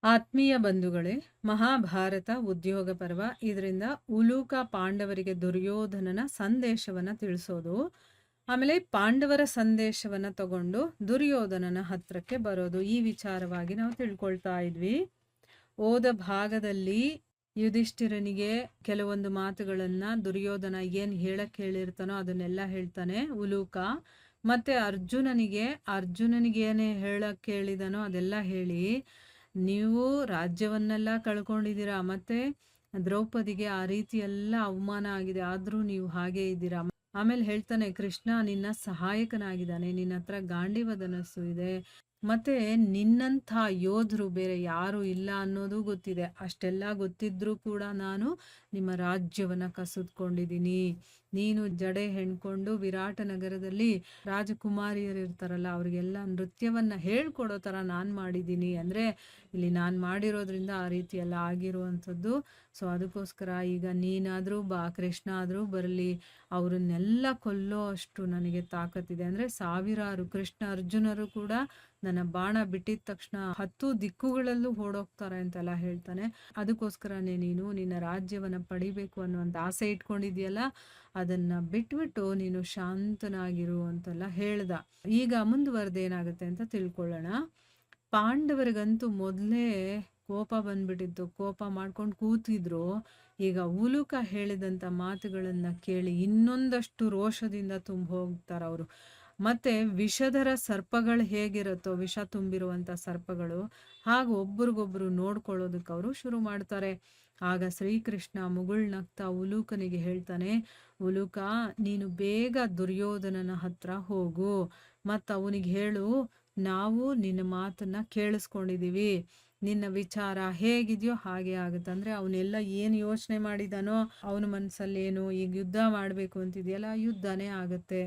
ಆತ್ಮೀಯ ಬಂಧುಗಳೇ, ಮಹಾಭಾರತ ಉದ್ಯೋಗ ಪರ್ವ. ಇದರಿಂದ ಉಲೂಕ ಪಾಂಡವರಿಗೆ ದುರ್ಯೋಧನನ ಸಂದೇಶವನ್ನ ತಿಳಿಸೋದು, ಆಮೇಲೆ ಪಾಂಡವರ ಸಂದೇಶವನ್ನ ತಗೊಂಡು ದುರ್ಯೋಧನನ ಹತ್ರಕ್ಕೆ ಬರೋದು, ಈ ವಿಚಾರವಾಗಿ ನಾವು ತಿಳ್ಕೊಳ್ತಾ ಇದ್ವಿ. ಓದ ಭಾಗದಲ್ಲಿ ಯುಧಿಷ್ಠಿರನಿಗೆ ಕೆಲವೊಂದು ಮಾತುಗಳನ್ನ ದುರ್ಯೋಧನ ಏನ್ ಹೇಳಕ್ ಹೇಳಿರ್ತಾನೋ ಅದನ್ನೆಲ್ಲ ಹೇಳ್ತಾನೆ ಉಲೂಕ. ಮತ್ತೆ ಅರ್ಜುನನಿಗೆ ಏನೇ ಹೇಳಕ್ ಹೇಳಿದನೋ ಅದೆಲ್ಲ ಹೇಳಿ, ನೀವು ರಾಜ್ಯವನ್ನೆಲ್ಲ ಕಳ್ಕೊಂಡಿದ್ದೀರಾ, ಮತ್ತೆ ದ್ರೌಪದಿಗೆ ಆ ರೀತಿ ಎಲ್ಲ ಅವಮಾನ ಆಗಿದೆ, ಆದ್ರೂ ನೀವು ಹಾಗೆ ಇದ್ದೀರಾ. ಆಮೇಲೆ ಹೇಳ್ತಾನೆ, ಕೃಷ್ಣ ನಿನ್ನ ಸಹಾಯಕನಾಗಿದ್ದಾನೆ, ನಿನ್ನ ಹತ್ರ ಗಾಂಡೀವ ಧನಸ್ಸು ಇದೆ, ಮತ್ತೆ ನಿನ್ನಂಥ ಯೋಧರು ಬೇರೆ ಯಾರು ಇಲ್ಲ ಅನ್ನೋದು ಗೊತ್ತಿದೆ. ಅಷ್ಟೆಲ್ಲ ಗೊತ್ತಿದ್ರೂ ಕೂಡ ನಾನು ನಿಮ್ಮ ರಾಜ್ಯವನ್ನ ಕಸಿದ್ಕೊಂಡಿದ್ದೀನಿ. ನೀನು ಜಡೆ ಹೆಣ್ಕೊಂಡು ವಿರಾಟ ನಗರದಲ್ಲಿ ರಾಜಕುಮಾರಿಯರು ಇರ್ತಾರಲ್ಲ ಅವ್ರಿಗೆಲ್ಲ ನೃತ್ಯವನ್ನ ಹೇಳ್ಕೊಡೋ ಥರ ನಾನು ಮಾಡಿದ್ದೀನಿ. ಅಂದರೆ ಇಲ್ಲಿ ನಾನು ಮಾಡಿರೋದ್ರಿಂದ ಆ ರೀತಿ ಎಲ್ಲ ಆಗಿರುವಂಥದ್ದು. ಸೊ ಅದಕ್ಕೋಸ್ಕರ ಈಗ ನೀನಾದರೂ ಬಾ, ಕೃಷ್ಣ ಆದರೂ ಬರಲಿ, ಅವರನ್ನೆಲ್ಲ ಕೊಲ್ಲೋ ಅಷ್ಟು ನನಗೆ ತಾಕತ್ತಿದೆ. ಅಂದರೆ ಸಾವಿರಾರು ಕೃಷ್ಣ ಅರ್ಜುನರು ಕೂಡ ನನ್ನ ಬಾಣ ಬಿಟ್ಟಿದ ತಕ್ಷಣ 10 ದಿಕ್ಕುಗಳಲ್ಲೂ ಓಡೋಗ್ತಾರೆ ಅಂತೆಲ್ಲ ಹೇಳ್ತಾನೆ. ಅದಕ್ಕೋಸ್ಕರನೇ ನೀನು ನಿನ್ನ ರಾಜ್ಯವನ್ನ ಪಡಿಬೇಕು ಅನ್ನುವಂಥ ಆಸೆ ಇಟ್ಕೊಂಡಿದ್ಯಲ್ಲ, ಅದನ್ನ ಬಿಟ್ಬಿಟ್ಟು ನೀನು ಶಾಂತನಾಗಿರು ಅಂತೆಲ್ಲ ಹೇಳ್ದ. ಈಗ ಮುಂದುವರೆದೇನಾಗುತ್ತೆ ಅಂತ ತಿಳ್ಕೊಳ್ಳೋಣ. ಪಾಂಡವರಿಗಂತೂ ಮೊದಲೇ ಕೋಪ ಬಂದ್ಬಿಟ್ಟಿತ್ತು, ಕೋಪ ಮಾಡ್ಕೊಂಡು ಕೂತಿದ್ರು. ಈಗ ಉಲುಕ ಹೇಳಿದಂಥ ಮಾತುಗಳನ್ನ ಕೇಳಿ ಇನ್ನೊಂದಷ್ಟು ರೋಷದಿಂದ ತುಂಬ ಹೋಗ್ತಾರ ಅವರು. ಮತ್ತೆ ವಿಷಧರ ಸರ್ಪಗಳು ಹೇಗಿರುತ್ತೋ, ವಿಷ ತುಂಬಿರುವಂಥ ಸರ್ಪಗಳು, ಹಾಗೆ ಒಬ್ರಿಗೊಬ್ರು ನೋಡ್ಕೊಳ್ಳೋದಕ್ಕೆ ಅವರು ಶುರು ಮಾಡ್ತಾರೆ. ಆಗ ಶ್ರೀಕೃಷ್ಣ ಮುಗುಳ್ನಗ್ತಾ ಉಲೂಕನಿಗೆ ಹೇಳ್ತಾನೆ, ಉಲೂಕ ನೀನು ಬೇಗ ದುರ್ಯೋಧನನ ಹತ್ರ ಹೋಗು, ಮತ್ತು ಅವನಿಗೆ ಹೇಳು, ನಾವು ನಿನ್ನ ಮಾತನ್ನ ಕೇಳಿಸ್ಕೊಂಡಿದೀವಿ, ನಿನ್ನ ವಿಚಾರ ಹೇಗಿದೆಯೋ ಹಾಗೆ ಆಗುತ್ತೆ. ಅಂದರೆ ಅವನೆಲ್ಲ ಏನು ಯೋಚನೆ ಮಾಡಿದಾನೋ ಅವನ ಮನಸ್ಸಲ್ಲಿ ಏನು, ಈಗ ಯುದ್ಧ ಮಾಡಬೇಕು ಅಂತಿದೆಯಲ್ಲ, ಯುದ್ಧನೇ ಆಗುತ್ತೆ.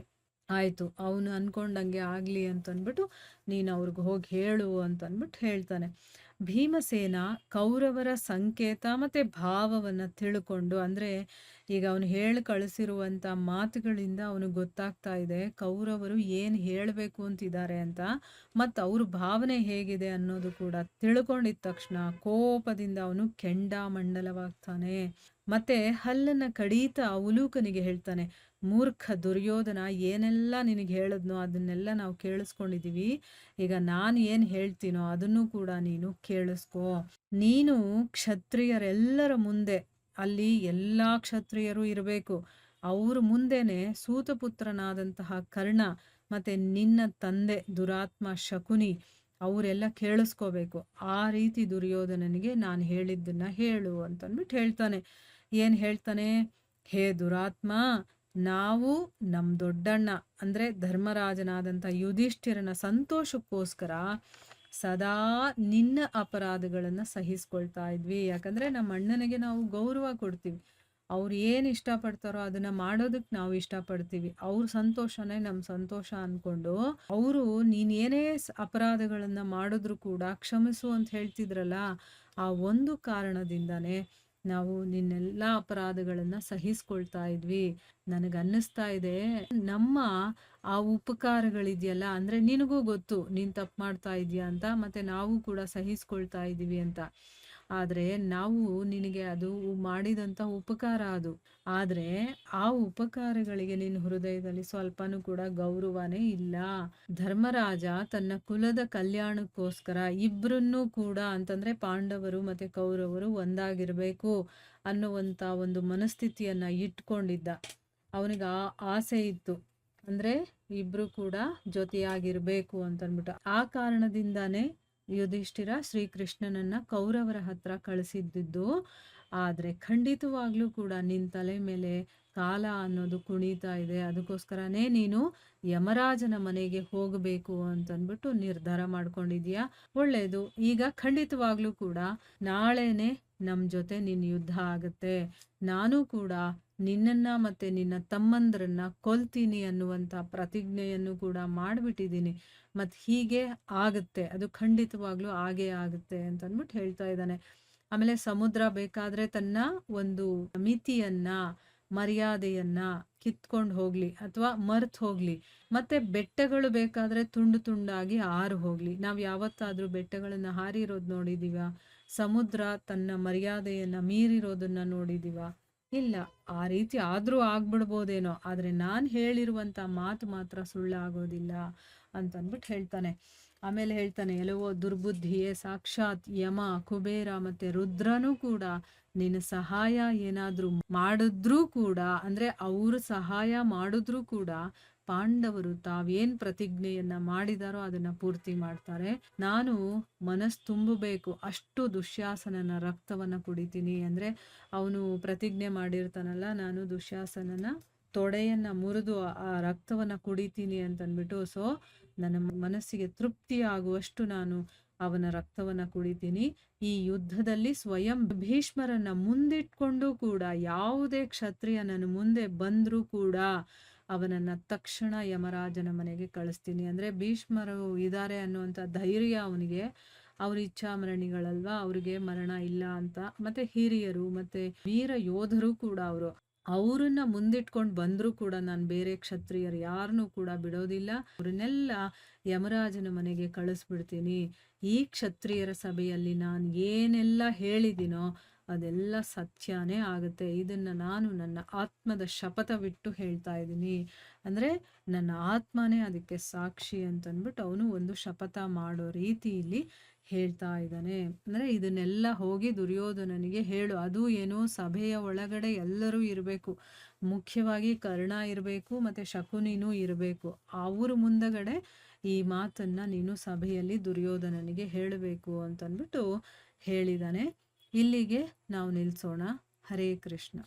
ಆಯಿತು, ಅವನು ಅಂದ್ಕೊಂಡಂಗೆ ಆಗಲಿ ಅಂತಂದ್ಬಿಟ್ಟು ನೀನು ಅವ್ರಿಗೆ ಹೋಗಿ ಹೇಳು ಅಂತಂದ್ಬಿಟ್ಟು ಹೇಳ್ತಾನೆ. ಭೀಮಸೇನ ಕೌರವರ ಸಂಕೇತ ಮತ್ತು ಭಾವವನ್ನು ತಿಳ್ಕೊಂಡು, ಅಂದರೆ ಈಗ ಅವನು ಹೇಳಿ ಕಳಿಸಿರುವಂಥ ಮಾತುಗಳಿಂದ ಅವನು ಗೊತ್ತಾಗ್ತಾ ಇದೆ ಕೌರವರು ಏನು ಹೇಳಬೇಕು ಅಂತಿದ್ದಾರೆ ಅಂತ, ಮತ್ತು ಅವ್ರ ಭಾವನೆ ಹೇಗಿದೆ ಅನ್ನೋದು ಕೂಡ ತಿಳ್ಕೊಂಡಿದ್ದ ತಕ್ಷಣ ಕೋಪದಿಂದ ಅವನು ಕೆಂಡಾಮಂಡಲವಾಗ್ತಾನೆ. ಮತ್ತೆ ಹಲ್ಲನ್ನ ಕಡೀತಾ ಉಲೂಕನಿಗೆ ಹೇಳ್ತಾನೆ, ಮೂರ್ಖ ದುರ್ಯೋಧನ ಏನೆಲ್ಲ ನಿನಗೆ ಹೇಳಿದ್ನೋ ಅದನ್ನೆಲ್ಲ ನಾವು ಕೇಳಿಸ್ಕೊಂಡಿದೀವಿ. ಈಗ ನಾನು ಏನು ಹೇಳ್ತೀನೋ ಅದನ್ನು ಕೂಡ ನೀನು ಕೇಳಿಸ್ಕೊ. ನೀನು ಕ್ಷತ್ರಿಯರೆಲ್ಲರ ಮುಂದೆ, ಅಲ್ಲಿ ಎಲ್ಲ ಕ್ಷತ್ರಿಯರು ಇರಬೇಕು, ಅವ್ರ ಮುಂದೆನೆ ಸೂತಪುತ್ರನಾದಂತಹ ಕರ್ಣ ಮತ್ತೆ ನಿನ್ನ ತಂದೆ ದುರಾತ್ಮ ಶಕುನಿ ಅವರೆಲ್ಲ ಕೇಳಿಸ್ಕೋಬೇಕು. ಆ ರೀತಿ ದುರ್ಯೋಧನನಿಗೆ ನಾನು ಹೇಳಿದ್ದನ್ನ ಹೇಳು ಅಂತಂದ್ಬಿಟ್ಟು ಹೇಳ್ತಾನೆ. ಏನು ಹೇಳ್ತಾನೆ, ಹೇ ದುರಾತ್ಮ, ನಾವು ನಮ್ಮ ದೊಡ್ಡಣ್ಣ ಅಂದರೆ ಧರ್ಮರಾಜನಾದಂಥ ಯುಧಿಷ್ಠಿರನ ಸಂತೋಷಕ್ಕೋಸ್ಕರ ಸದಾ ನಿನ್ನ ಅಪರಾಧಗಳನ್ನು ಸಹಿಸ್ಕೊಳ್ತಾ ಇದ್ವಿ. ಯಾಕಂದರೆ ನಮ್ಮ ಅಣ್ಣನಿಗೆ ನಾವು ಗೌರವ ಕೊಡ್ತೀವಿ, ಅವ್ರು ಏನು ಇಷ್ಟಪಡ್ತಾರೋ ಅದನ್ನು ಮಾಡೋದಕ್ಕೆ ನಾವು ಇಷ್ಟಪಡ್ತೀವಿ. ಅವ್ರ ಸಂತೋಷನೇ ನಮ್ಮ ಸಂತೋಷ ಅಂದ್ಕೊಂಡು ಅವರು ನೀನೇನೇ ಅಪರಾಧಗಳನ್ನು ಮಾಡಿದ್ರು ಕೂಡ ಕ್ಷಮಿಸು ಅಂತ ಹೇಳ್ತಿದ್ರಲ್ಲ, ಆ ಒಂದು ಕಾರಣದಿಂದನೇ ನಾವು ನಿನ್ನೆಲ್ಲ ಅಪರಾಧಗಳನ್ನು ಸಹಿಸ್ಕೊಳ್ತಾ ಇದ್ವಿ. ನನಗನ್ನಿಸ್ತಾ ಇದೆ ನಮ್ಮ ಆ ಉಪಕಾರಗಳಿದೆಯಲ್ಲ, ಅಂದರೆ ನಿನಗೂ ಗೊತ್ತು ನೀನು ತಪ್ಪು ಮಾಡ್ತಾ ಇದೀಯ ಅಂತ, ಮತ್ತು ನಾವು ಕೂಡ ಸಹಿಸ್ಕೊಳ್ತಾ ಇದ್ದೀವಿ ಅಂತ. ಆದರೆ ನಾವು ನಿನಗೆ ಅದು ಮಾಡಿದಂಥ ಉಪಕಾರ ಅದು. ಆದರೆ ಆ ಉಪಕಾರಗಳಿಗೆ ನಿನ್ನ ಹೃದಯದಲ್ಲಿ ಸ್ವಲ್ಪನೂ ಕೂಡ ಗೌರವನೇ ಇಲ್ಲ. ಧರ್ಮರಾಜ ತನ್ನ ಕುಲದ ಕಲ್ಯಾಣಕ್ಕೋಸ್ಕರ ಇಬ್ಬರನ್ನೂ ಕೂಡ, ಅಂತಂದರೆ ಪಾಂಡವರು ಮತ್ತು ಕೌರವರು ಒಂದಾಗಿರಬೇಕು ಅನ್ನುವಂಥ ಒಂದು ಮನಸ್ಥಿತಿಯನ್ನು ಇಟ್ಕೊಂಡಿದ್ದ. ಅವನಿಗೆ ಆಸೆ ಇತ್ತು, ಅಂದರೆ ಇಬ್ಬರು ಕೂಡ ಜೊತೆಯಾಗಿರಬೇಕು ಅಂತಂದ್ಬಿಟ್ಟು. ಆ ಕಾರಣದಿಂದಾನೇ ಯುಧಿಷ್ಠಿರ ಶ್ರೀಕೃಷ್ಣನನ್ನ ಕೌರವರ ಹತ್ರ ಕಳಿಸಿದ್ದು. ಆದರೆ ಖಂಡಿತವಾಗ್ಲೂ ಕೂಡ ನಿನ್ನ ತಲೆ ಮೇಲೆ ಕಾಲ ಅನ್ನೋದು ಕುಣಿತಾ ಇದೆ, ಅದಕ್ಕೋಸ್ಕರನೇ ನೀನು ಯಮರಾಜನ ಮನೆಗೆ ಹೋಗಬೇಕು ಅಂತಂದ್ಬಿಟ್ಟು ನಿರ್ಧಾರ ಮಾಡ್ಕೊಂಡಿದ್ಯಾ. ಒಳ್ಳೆಯದು, ಈಗ ಖಂಡಿತವಾಗ್ಲೂ ಕೂಡ ನಾಳೆನೆ ನಮ್ಮ ಜೊತೆ ನಿನ್ನ ಯುದ್ಧ ಆಗುತ್ತೆ. ನಾನು ಕೂಡ ನಿನ್ನನ್ನು ಮತ್ತು ನಿನ್ನ ತಮ್ಮಂದ್ರನ್ನ ಕೊಲ್ತೀನಿ ಅನ್ನುವಂಥ ಪ್ರತಿಜ್ಞೆಯನ್ನು ಕೂಡ ಮಾಡಿಬಿಟ್ಟಿದ್ದೀನಿ. ಮತ್ತು ಹೀಗೆ ಆಗುತ್ತೆ, ಅದು ಖಂಡಿತವಾಗ್ಲೂ ಆಗೇ ಆಗುತ್ತೆ ಅಂತಂದ್ಬಿಟ್ಟು ಹೇಳ್ತಾ ಇದ್ದಾನೆ. ಆಮೇಲೆ ಸಮುದ್ರ ಬೇಕಾದರೆ ತನ್ನ ಒಂದು ಮಿತಿಯನ್ನು ಮರ್ಯಾದೆಯನ್ನ ಕಿತ್ಕೊಂಡು ಹೋಗ್ಲಿ ಅಥವಾ ಮರ್ತ್ ಹೋಗ್ಲಿ. ಮತ್ತೆ ಬೆಟ್ಟಗಳು ಬೇಕಾದ್ರೆ ತುಂಡು ತುಂಡಾಗಿ ಹಾರು ಹೋಗ್ಲಿ. ನಾವು ಯಾವತ್ತಾದ್ರೂ ಬೆಟ್ಟಗಳನ್ನ ಹಾರಿರೋದು ನೋಡಿದೀವ? ಸಮುದ್ರ ತನ್ನ ಮರ್ಯಾದೆಯನ್ನ ಮೀರಿರೋದನ್ನ ನೋಡಿದೀವ? ಇಲ್ಲ. ಆ ರೀತಿ ಆದ್ರೂ ಆಗ್ಬಿಡ್ಬೋದೇನೋ, ಆದ್ರೆ ನಾನ್ ಹೇಳಿರುವಂತ ಮಾತು ಮಾತ್ರ ಸುಳ್ಳಾಗೋದಿಲ್ಲ ಅಂತಂದ್ಬಿಟ್ಟು ಹೇಳ್ತಾನೆ. ಆಮೇಲೆ ಹೇಳ್ತಾನೆ, ಎಲ್ಲವೋ ದುರ್ಬುದ್ಧಿಯೇ, ಸಾಕ್ಷಾತ್ ಯಮ, ಕುಬೇರ ಮತ್ತೆ ರುದ್ರನೂ ಕೂಡ ನಿನ್ನ ಸಹಾಯ ಏನಾದ್ರೂ ಮಾಡಿದ್ರೂ ಕೂಡ, ಅಂದ್ರೆ ಅವ್ರು ಸಹಾಯ ಮಾಡಿದ್ರೂ ಕೂಡ ಪಾಂಡವರು ತಾವೇನ್ ಪ್ರತಿಜ್ಞೆಯನ್ನ ಮಾಡಿದಾರೋ ಅದನ್ನ ಪೂರ್ತಿ ಮಾಡ್ತಾರೆ. ನಾನು ಮನಸ್ ತುಂಬಬೇಕು ಅಷ್ಟು ದುಶ್ಯಾಸನನ ರಕ್ತವನ್ನ ಕುಡಿತೀನಿ. ಅಂದ್ರೆ ಅವನು ಪ್ರತಿಜ್ಞೆ ಮಾಡಿರ್ತಾನಲ್ಲ, ನಾನು ದುಶ್ಯಾಸನನ ತೊಡೆಯನ್ನ ಮುರಿದು ಆ ರಕ್ತವನ್ನ ಕುಡಿತೀನಿ ಅಂತನ್ಬಿಟ್ಟು. ಸೊ ನನ್ನ ಮನಸ್ಸಿಗೆ ತೃಪ್ತಿ ಆಗುವಷ್ಟು ನಾನು ಅವನ ರಕ್ತವನ್ನ ಕುಡಿತೀನಿ. ಈ ಯುದ್ಧದಲ್ಲಿ ಸ್ವಯಂ ಭೀಷ್ಮರನ್ನ ಮುಂದಿಟ್ಕೊಂಡು ಕೂಡ ಯಾವುದೇ ಕ್ಷತ್ರಿಯ ನನ್ನ ಮುಂದೆ ಬಂದ್ರೂ ಕೂಡ ಅವನನ್ನ ತಕ್ಷಣ ಯಮರಾಜನ ಮನೆಗೆ ಕಳಿಸ್ತೀನಿ. ಅಂದ್ರೆ ಭೀಷ್ಮರು ಇದ್ದಾರೆ ಅನ್ನುವಂಥ ಧೈರ್ಯ ಅವನಿಗೆ. ಅವ್ರ ಇಚ್ಛಾಮರಣಿಗಳಲ್ವಾ, ಅವ್ರಿಗೆ ಮರಣ ಇಲ್ಲ ಅಂತ. ಮತ್ತೆ ಹಿರಿಯರು ಮತ್ತೆ ವೀರ ಯೋಧರು ಕೂಡ ಅವ್ರನ್ನ ಮುಂದಿಟ್ಕೊಂಡು ಬಂದ್ರೂ ಕೂಡ ನಾನು ಬೇರೆ ಕ್ಷತ್ರಿಯರು ಯಾರನ್ನೂ ಕೂಡ ಬಿಡೋದಿಲ್ಲ. ಅವ್ರನ್ನೆಲ್ಲ ಯಮರಾಜನ ಮನೆಗೆ ಕಳಿಸ್ಬಿಡ್ತೀನಿ. ಈ ಕ್ಷತ್ರಿಯರ ಸಭೆಯಲ್ಲಿ ನಾನು ಏನೆಲ್ಲ ಹೇಳಿದಿನೋ ಅದೆಲ್ಲ ಸತ್ಯನೇ ಆಗುತ್ತೆ. ಇದನ್ನ ನಾನು ನನ್ನ ಆತ್ಮದ ಶಪಥವಿಟ್ಟು ಹೇಳ್ತಾ ಇದ್ದೀನಿ. ಅಂದ್ರೆ ನನ್ನ ಆತ್ಮನೇ ಅದಕ್ಕೆ ಸಾಕ್ಷಿ ಅಂತಂದ್ಬಿಟ್ಟು ಅವನು ಒಂದು ಶಪಥ ಮಾಡೋ ರೀತಿಯಲ್ಲಿ ಹೇಳ್ತಾ ಇದ್ದಾನೆ. ಅಂದ್ರೆ ಇದನ್ನೆಲ್ಲ ಹೋಗಿ ದುರ್ಯೋಧನನಿಗೆ ಹೇಳು. ಅದು ಏನೋ ಸಭೆಯ ಒಳಗಡೆ ಎಲ್ಲರೂ ಇರಬೇಕು, ಮುಖ್ಯವಾಗಿ ಕರ್ಣ ಇರಬೇಕು ಮತ್ತೆ ಶಕುನಿನೂ ಇರಬೇಕು. ಅವ್ರ ಮುಂದಗಡೆ ಈ ಮಾತನ್ನ ನೀನು ಸಭೆಯಲ್ಲಿ ದುರ್ಯೋಧನನಿಗೆ ಹೇಳಬೇಕು ಅಂತಂದ್ಬಿಟ್ಟು ಹೇಳಿದಾನೆ. ಇಲ್ಲಿಗೆ ನಾವು ನಿಲ್ಸೋಣ. ಹರೇ ಕೃಷ್ಣ.